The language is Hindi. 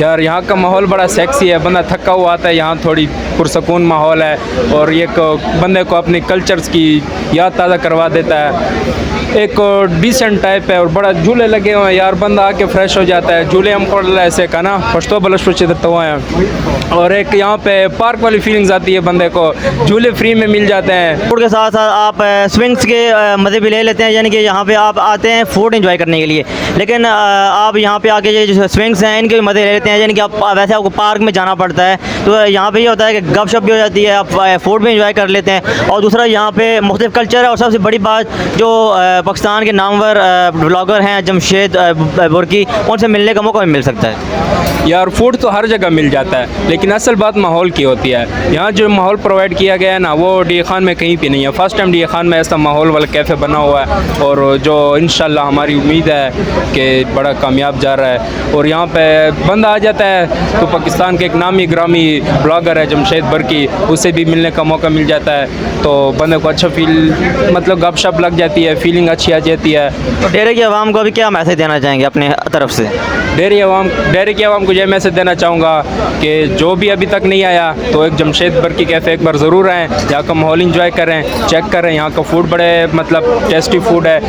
यार यहाँ का माहौल बड़ा सेक्सी है, बंदा थका हुआ आता है, यहाँ थोड़ी पुरसकून माहौल है और ये बंदे को अपने कल्चर्स की याद ताज़ा करवा देता है। एक डिसेंट टाइप है और बड़ा झूले लगे हुए हैं यार, बंदा आके फ्रेश हो जाता है। झूले हमको ऐसे का ना पश्तो बलश हुए हैं और एक यहाँ पे पार्क वाली फीलिंग्स आती है बंदे को, झूले फ्री में मिल जाते हैं। फूड के साथ साथ आप स्विंग्स के मज़े भी ले लेते हैं, यानी कि यहाँ पे आप आते हैं फूड एंजॉय करने के लिए, लेकिन आप यहाँ पे आके ये जो स्विंग्स हैं इनके भी मज़े ले लेते हैं, यानी कि आप वैसे आपको पार्क में जाना पड़ता है। तो यहाँ पे ये होता है कि गपशप भी हो जाती है, आप फूड भी एंजॉय कर लेते हैं। और दूसरा यहाँ पे मुख्तलिफ कल्चर है और सबसे बड़ी बात जो पाकिस्तान के नामवर ब्लॉगर हैं जमशेद बुर्की, उनसे मिलने का मौका भी मिल सकता है। यार फूड तो हर जगह मिल जाता है, लेकिन असल बात माहौल की होती है। यहाँ जो माहौल प्रोवाइड किया गया है ना, वो डी खान में कहीं भी नहीं है। फर्स्ट टाइम डी खान में ऐसा माहौल वाला कैफ़े बना हुआ है और जो इंशाल्लाह हमारी उम्मीद है कि बड़ा कामयाब जा रहा है। और यहाँ पे बंदा आ जाता है तो पाकिस्तान के एक नामी ग्रामी ब्लॉगर है जमशेद बुर्की, उससे भी मिलने का मौका मिल जाता है, तो बंदे को अच्छा फील मतलब गपशप लग जाती है, फीलिंग अच्छी आ जाती है। तो डेरे की आवाम को अभी क्या मैसेज देना चाहेंगे अपने तरफ से? डेरे की आवाम को ये मैसेज देना चाहूँगा कि जो भी अभी तक नहीं आया तो एक जमशेद बुर्की कैफ़े एक बार ज़रूर आएँ, यहाँ का माहौल इंजॉय करें, चेक करें। यहाँ का फूड बड़े मतलब टेस्टी फूड है।